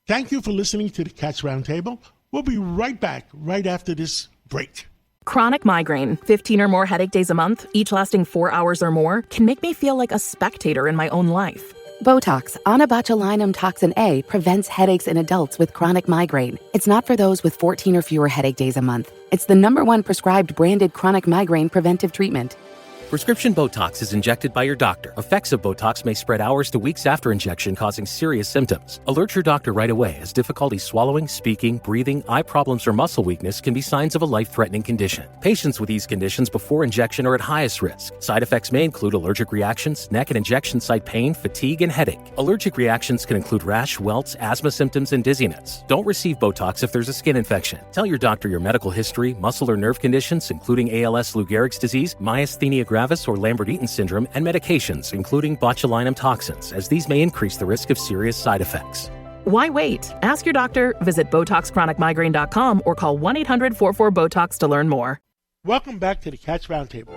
Thank you for listening to the Cats Roundtable. We'll be right back right after this break. Chronic migraine, 15 or more headache days a month, each lasting 4 hours or more, can make me feel like a spectator in my own life. Botox, onabotulinum toxin A, prevents headaches in adults with chronic migraine. It's not for those with 14 or fewer headache days a month. It's the #1 prescribed branded chronic migraine preventive treatment. Prescription Botox is injected by your doctor. Effects of Botox may spread hours to weeks after injection, causing serious symptoms. Alert your doctor right away, as difficulty swallowing, speaking, breathing, eye problems, or muscle weakness can be signs of a life-threatening condition. Patients with these conditions before injection are at highest risk. Side effects may include allergic reactions, neck and injection site pain, fatigue, and headache. Allergic reactions can include rash, welts, asthma symptoms, and dizziness. Don't receive Botox if there's a skin infection. Tell your doctor your medical history, muscle or nerve conditions, including ALS, Lou Gehrig's disease, myasthenia gravis, or Lambert-Eaton syndrome, and medications, including botulinum toxins, as these may increase the risk of serious side effects. Why wait? Ask your doctor, visit BotoxChronicMigraine.com, or call 1-800-44-BOTOX to learn more. Welcome back to the Cats Roundtable.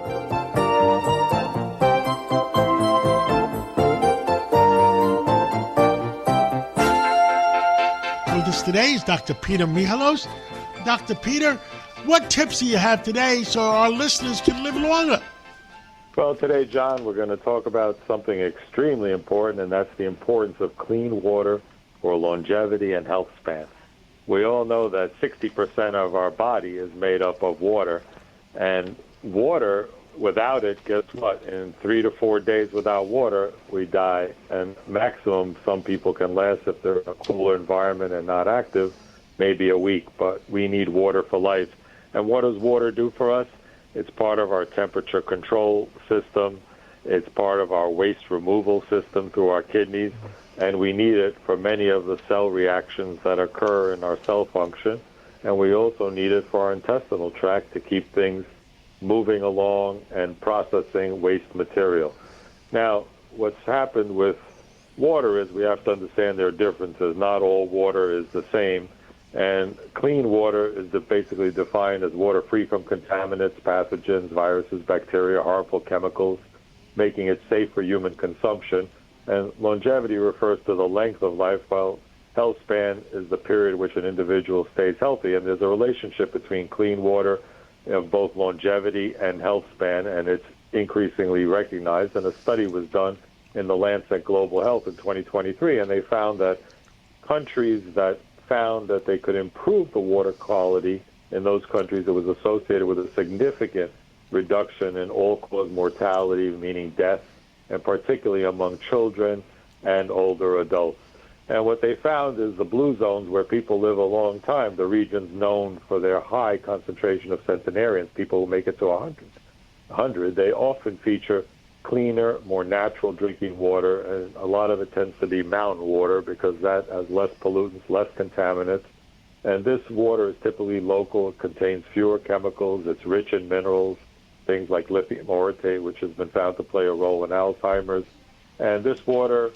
With us today is Dr. Peter Michalos. Dr. Peter, what tips do you have today so our listeners can live longer? Well, today, John, we're going to talk about something extremely important, and that's the importance of clean water for longevity and health span. We all know that 60% of our body is made up of water, and water, without it, guess what? In 3 to 4 days without water, we die, and maximum some people can last if they're in a cooler environment and not active, maybe a week, but we need water for life. And what does water do for us? It's part of our temperature control system. It's part of our waste removal system through our kidneys, and we need it for many of the cell reactions that occur in our cell function. And we also need it for our intestinal tract to keep things moving along and processing waste material. Now, what's happened with water is we have to understand there are differences. Not all water is the same. And clean water is basically defined as water free from contaminants, pathogens, viruses, bacteria, harmful chemicals, making it safe for human consumption. And longevity refers to the length of life, while health span is the period in which an individual stays healthy. And there's a relationship between clean water of both longevity and health span, and it's increasingly recognized. And a study was done in the Lancet Global Health in 2023, and they found that countries that found that they could improve the water quality in those countries, it was associated with a significant reduction in all-cause mortality, meaning death, and particularly among children and older adults. And what they found is the blue zones, where people live a long time, the regions known for their high concentration of centenarians, people who make it to 100, they often feature cleaner, more natural drinking water, and a lot of it tends to be mountain water because that has less pollutants, less contaminants. And this water is typically local. It contains fewer chemicals. It's rich in minerals, things like lithium orotate, which has been found to play a role in Alzheimer's. And this water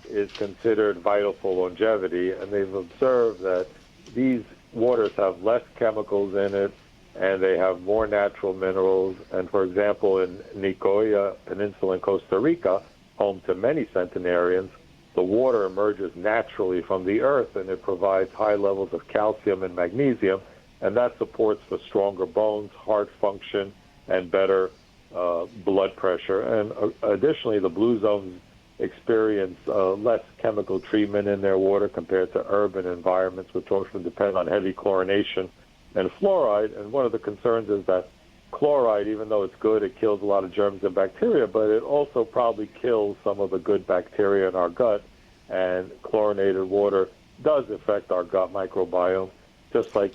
is considered vital for longevity, and they've observed that these waters have less chemicals in it, and they have more natural minerals. And for example, in Nicoya Peninsula in Costa Rica, home to many centenarians, the water emerges naturally from the earth, and it provides high levels of calcium and magnesium, and that supports for stronger bones, heart function, and better blood pressure. And additionally, the blue zones experience less chemical treatment in their water compared to urban environments, which often depend on heavy chlorination and fluoride. And one of the concerns is that chloride, even though it's good, it kills a lot of germs and bacteria, but it also probably kills some of the good bacteria in our gut. And chlorinated water does affect our gut microbiome, just like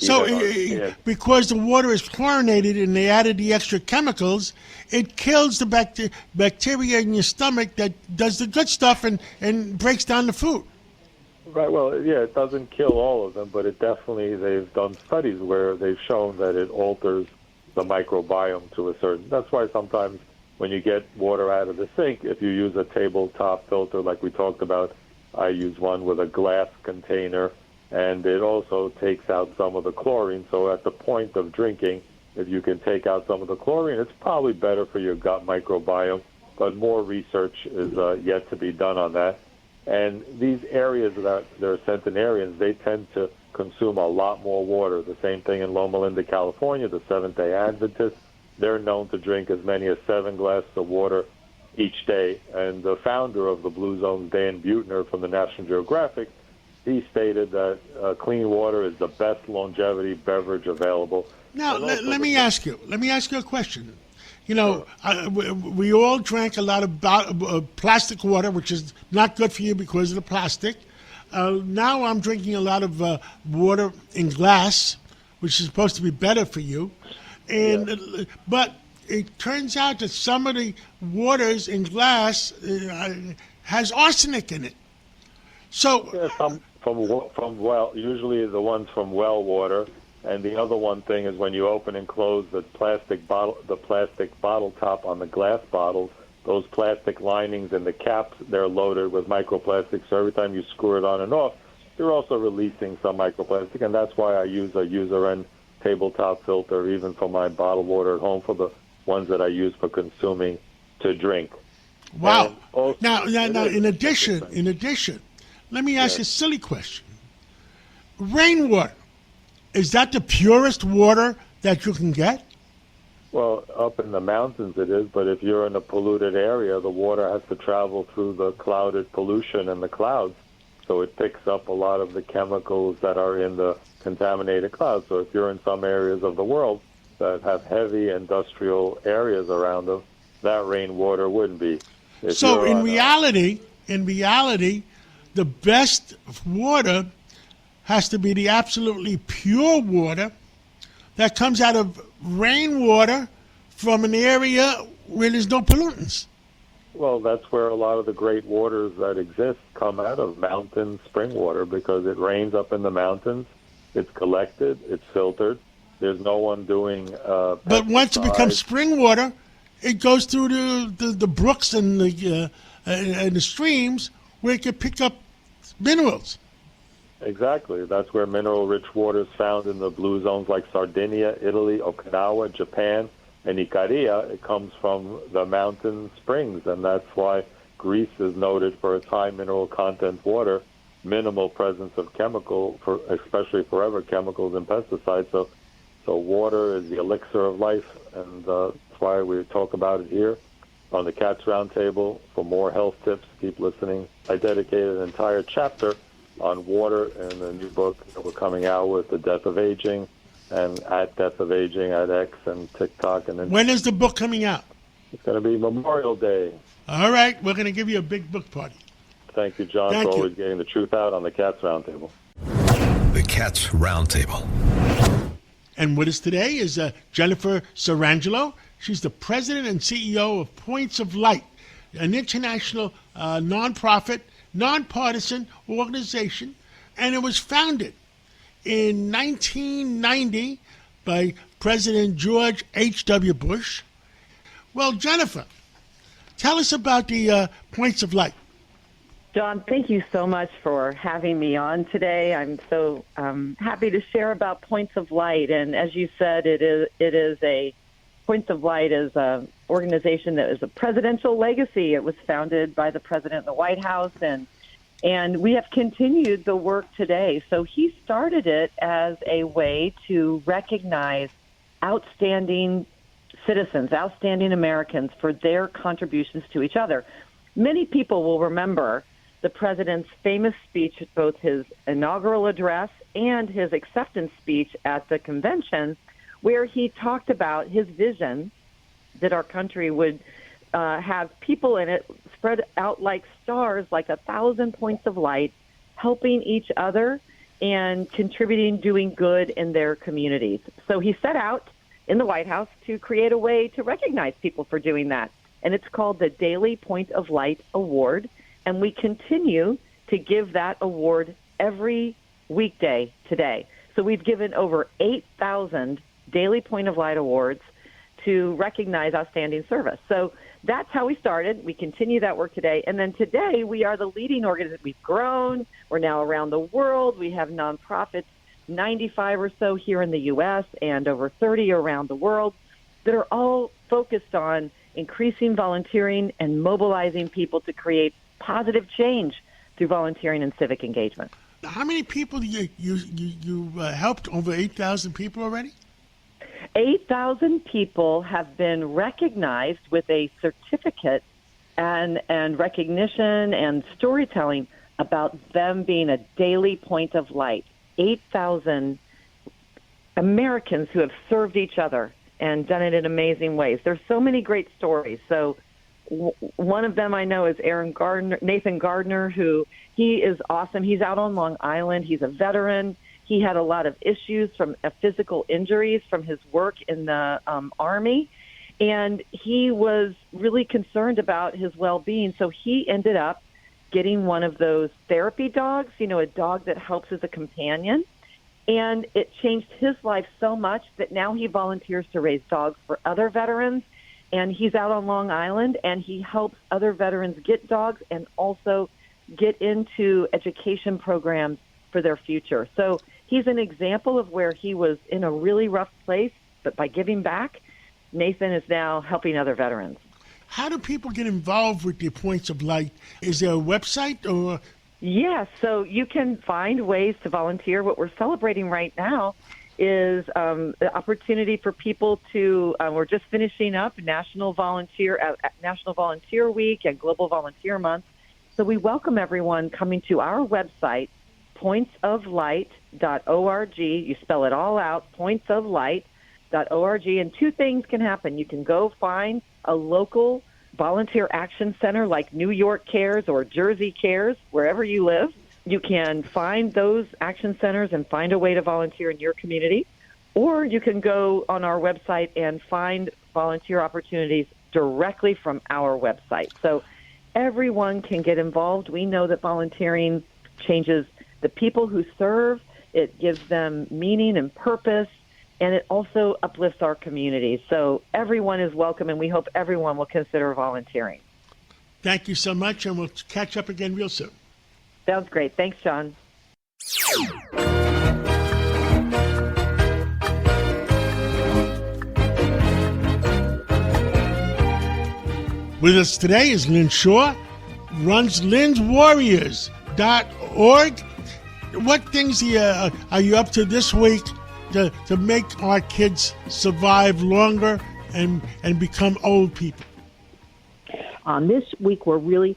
because the water is chlorinated and they added the extra chemicals, it kills the bacteria in your stomach that does the good stuff and breaks down the food. Right, well, yeah, it doesn't kill all of them, but it definitely, they've done studies where they've shown that it alters the microbiome to a certain. That's why sometimes when you get water out of the sink, if you use a tabletop filter like we talked about, I use one with a glass container, and it also takes out some of the chlorine. So at the point of drinking, if you can take out some of the chlorine, it's probably better for your gut microbiome, but more research is yet to be done on that. And these areas that are centenarians, they tend to consume a lot more water. The same thing in Loma Linda, California, the Seventh-day Adventists. They're known to drink as many as 7 glasses of water each day. And the founder of the Blue Zones, Dan Buettner from the National Geographic, he stated that clean water is the best longevity beverage available. Now, let me ask you a question. You know, we all drank a lot of plastic water, which is not good for you because of the plastic. Now I'm drinking a lot of water in glass, which is supposed to be better for you. But it turns out that some of the waters in glass has arsenic in it. So from well, usually the ones from well water. And the other one thing is when you open and close the plastic bottle top on the glass bottles, those plastic linings and the caps, they're loaded with microplastics. So every time you screw it on and off, you're also releasing some microplastic. And that's why I use a user-end tabletop filter, even for my bottled water at home, for the ones that I use for consuming to drink. Wow. Now, in addition, let me ask you a silly question. Rainwater. Is that the purest water that you can get? Well, up in the mountains it is, but if you're in a polluted area, the water has to travel through the clouded pollution and the clouds, so it picks up a lot of the chemicals that are in the contaminated clouds. So if you're in some areas of the world that have heavy industrial areas around them, that rainwater wouldn't be. So in reality, the best water has to be the absolutely pure water that comes out of rainwater from an area where there's no pollutants. Well, that's where a lot of the great waters that exist come out of mountain spring water, because it rains up in the mountains, it's collected, it's filtered. There's no one doing but once it becomes spring water, it goes through the brooks and the streams where it can pick up minerals. Exactly. That's where mineral-rich water is found in the blue zones like Sardinia, Italy, Okinawa, Japan, and Ikaria. It comes from the mountain springs, and that's why Greece is noted for its high mineral content water, minimal presence of chemical, especially forever chemicals and pesticides. So water is the elixir of life, and that's why we talk about it here on the Cats Roundtable. For more health tips, keep listening. I dedicated an entire chapter on water in the new book that we're coming out with, The Death of Aging, and at Death of Aging at X and TikTok. And then when is the book coming out? It's going to be Memorial Day. All right, we're going to give you a big book party. Thank you, John, for always getting the truth out on the Cats Roundtable. The Cats Roundtable. And with us today is Jennifer Sarangelo. She's the president and CEO of Points of Light, an international nonprofit, nonpartisan organization, and it was founded in 1990 by President George H.W. Bush. Well, Jennifer, tell us about the Points of Light. John, thank you so much for having me on today. I'm so happy to share about Points of Light. And as you said, Points of Light is an organization that is a presidential legacy. It was founded by the president in the White House, and we have continued the work today. So he started it as a way to recognize outstanding citizens, outstanding Americans for their contributions to each other. Many people will remember the president's famous speech, both his inaugural address and his acceptance speech at the convention, where he talked about his vision that our country would have people in it spread out like stars, like 1,000 points of light, helping each other and contributing, doing good in their communities. So he set out in the White House to create a way to recognize people for doing that. And it's called the Daily Point of Light Award. And we continue to give that award every weekday today. So we've given over 8,000 Daily Point of Light Awards to recognize outstanding service. So that's how we started. We continue that work today. And then today we are the leading organization. We've grown. We're now around the world. We have nonprofits, 95 or so here in the U.S. and over 30 around the world that are all focused on increasing volunteering and mobilizing people to create positive change through volunteering and civic engagement. How many people you helped? Over 8,000 people already? 8,000 people have been recognized with a certificate and recognition and storytelling about them being a daily point of light. 8,000 Americans who have served each other and done it in amazing ways. There's so many great stories. So one of them I know is Nathan Gardner, who he is awesome. He's out on Long Island. He's a veteran. He had a lot of issues from physical injuries from his work in the Army, and he was really concerned about his well-being. So he ended up getting one of those therapy dogs, a dog that helps as a companion. And it changed his life so much that now he volunteers to raise dogs for other veterans. And he's out on Long Island, and he helps other veterans get dogs and also get into education programs for their future. So he's an example of where he was in a really rough place, but by giving back, Nathan is now helping other veterans. How do people get involved with the Points of Light? Is there a website or? Yes, so you can find ways to volunteer. What we're celebrating right now is the opportunity for people to, we're just finishing up National Volunteer Week and Global Volunteer Month. So we welcome everyone coming to our website, pointsoflight.org. You spell it all out, pointsoflight.org. And two things can happen. You can go find a local volunteer action center like New York Cares or Jersey Cares, wherever you live. You can find those action centers and find a way to volunteer in your community. Or you can go on our website and find volunteer opportunities directly from our website. So everyone can get involved. We know that volunteering changes the people who serve. It gives them meaning and purpose, and it also uplifts our community. So everyone is welcome, and we hope everyone will consider volunteering. Thank you so much, and we'll catch up again real soon. Sounds great. Thanks, John. With us today is Lynn Shaw, runs linswarriors.org. What things are you up to this week to make our kids survive longer and become old people? This week, we're really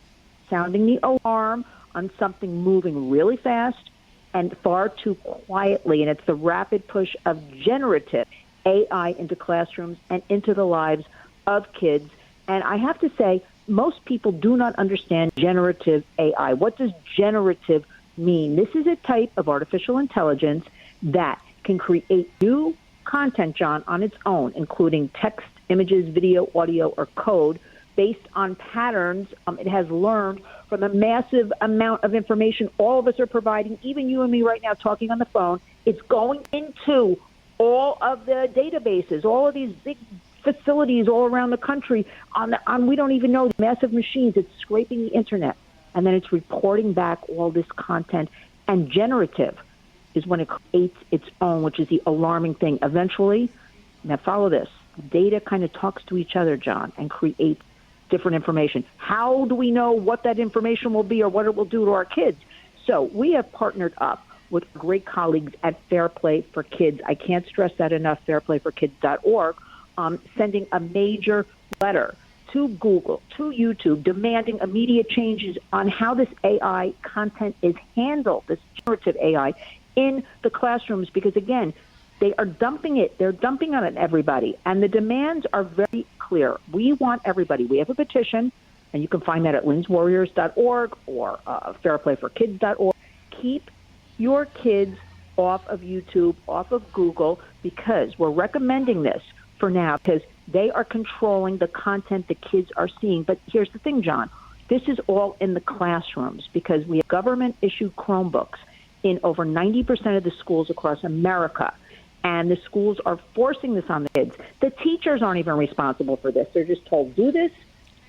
sounding the alarm on something moving really fast and far too quietly, and it's the rapid push of generative AI into classrooms and into the lives of kids. And I have to say, most people do not understand generative AI. What does generative mean? This is a type of artificial intelligence that can create new content, John, on its own, including text, images, video, audio, or code based on patterns it has learned from a massive amount of information all of us are providing, even you and me right now talking on the phone. It's going into all of the databases, all of these big facilities all around the country on we don't even know, massive machines. It's scraping the internet, and then it's reporting back all this content. And generative is when it creates its own, which is the alarming thing. Eventually, now follow this, data kind of talks to each other, John, and creates different information. How do we know what that information will be or what it will do to our kids? So we have partnered up with great colleagues at Fair Play for Kids. I can't stress that enough, fairplayforkids.org, sending a major letter to Google, to YouTube, demanding immediate changes on how this AI content is handled, this generative AI, in the classrooms, because, again, they are dumping it. They're dumping on it everybody. And the demands are very clear. We want everybody. We have a petition, and you can find that at linswarriors.org or fairplayforkids.org. Keep your kids off of YouTube, off of Google, because we're recommending this for now, because they are controlling the content the kids are seeing. But here's the thing, John. This is all in the classrooms because we have government-issued Chromebooks in over 90% of the schools across America. And the schools are forcing this on the kids. The teachers aren't even responsible for this. They're just told, do this,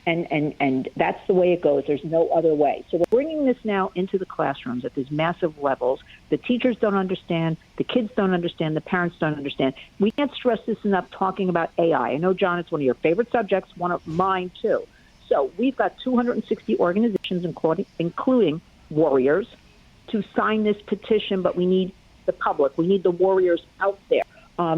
and that's the way it goes. There's no other way. So we're bringing this now into the classrooms at these massive levels. The teachers don't understand. The kids don't understand. The parents don't understand. We can't stress this enough talking about AI. I know, John, it's one of your favorite subjects, one of mine, too. So we've got 260 organizations, including Warriors, to sign this petition, but we need the public. We need the warriors out there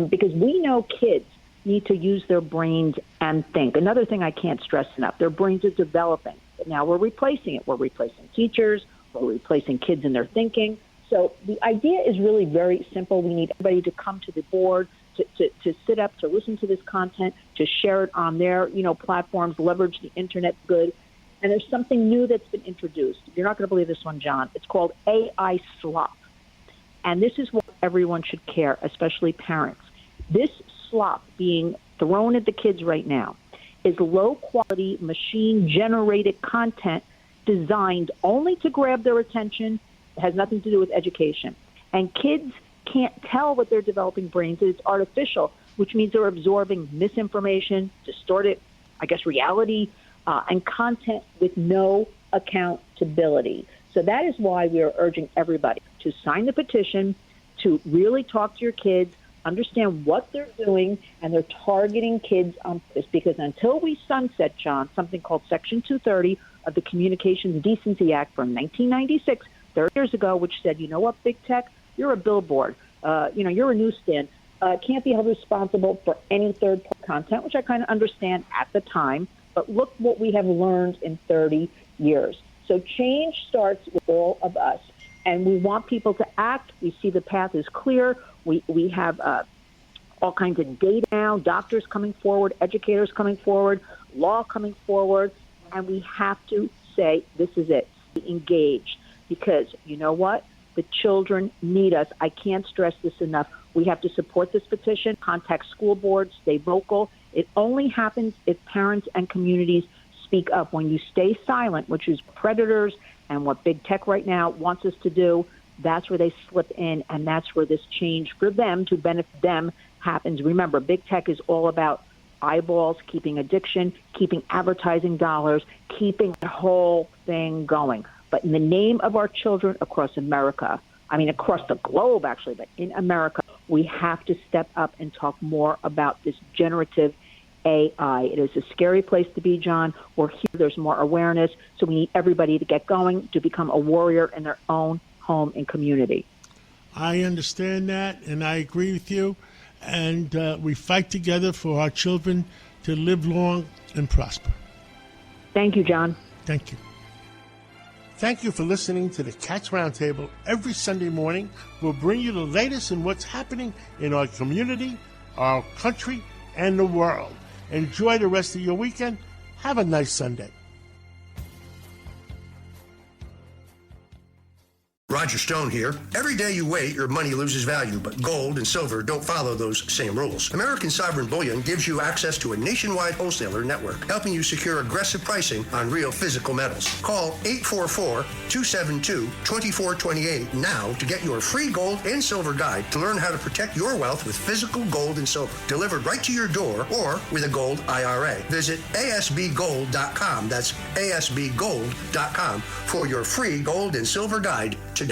because we know kids need to use their brains and think. Another thing I can't stress enough, their brains are developing. But now we're replacing it. We're replacing teachers. We're replacing kids in their thinking. So the idea is really very simple. We need everybody to come to the board, to sit up, to listen to this content, to share it on their, platforms, leverage the internet good. And there's something new that's been introduced. You're not going to believe this one, John. It's called AI slop. And this is what everyone should care, especially parents. This slop being thrown at the kids right now is low-quality, machine-generated content designed only to grab their attention. It has nothing to do with education. And kids can't tell with their developing brains that it's artificial, which means they're absorbing misinformation, distorted, reality, and content with no accountability. So that is why we are urging everybody to sign the petition, to really talk to your kids, understand what they're doing, and they're targeting kids on this. Because until we sunset, John, something called Section 230 of the Communications Decency Act from 1996, 30 years ago, which said, you know what, big tech, you're a billboard, you're a newsstand, can't be held responsible for any third-party content, which I kind of understand at the time. But look what we have learned in 30 years. So change starts with all of us. And we want people to act. We see the path is clear. We have all kinds of data now, doctors coming forward, educators coming forward, law coming forward. And we have to say, this is it. Be engaged. Because you know what? The children need us. I can't stress this enough. We have to support this petition, contact school boards, stay vocal. It only happens if parents and communities speak up. When you stay silent, which is predators and what big tech right now wants us to do, that's where they slip in, and that's where this change for them to benefit them happens. Remember, big tech is all about eyeballs, keeping addiction, keeping advertising dollars, keeping the whole thing going. But in the name of our children across America, across the globe actually, but in America, we have to step up and talk more about this generative AI. It is a scary place to be, John. We're here. There's more awareness. So we need everybody to get going, to become a warrior in their own home and community. I understand that, and I agree with you. And we fight together for our children to live long and prosper. Thank you, John. Thank you. Thank you for listening to the Cats Roundtable. Every Sunday morning, we'll bring you the latest in what's happening in our community, our country, and the world. Enjoy the rest of your weekend. Have a nice Sunday. Roger Stone here. Every day you wait, your money loses value, but gold and silver don't follow those same rules. American Sovereign Bullion gives you access to a nationwide wholesaler network, helping you secure aggressive pricing on real physical metals. Call 844-272-2428 now to get your free gold and silver guide to learn how to protect your wealth with physical gold and silver, delivered right to your door or with a gold IRA. Visit asbgold.com. That's asbgold.com for your free gold and silver guide today.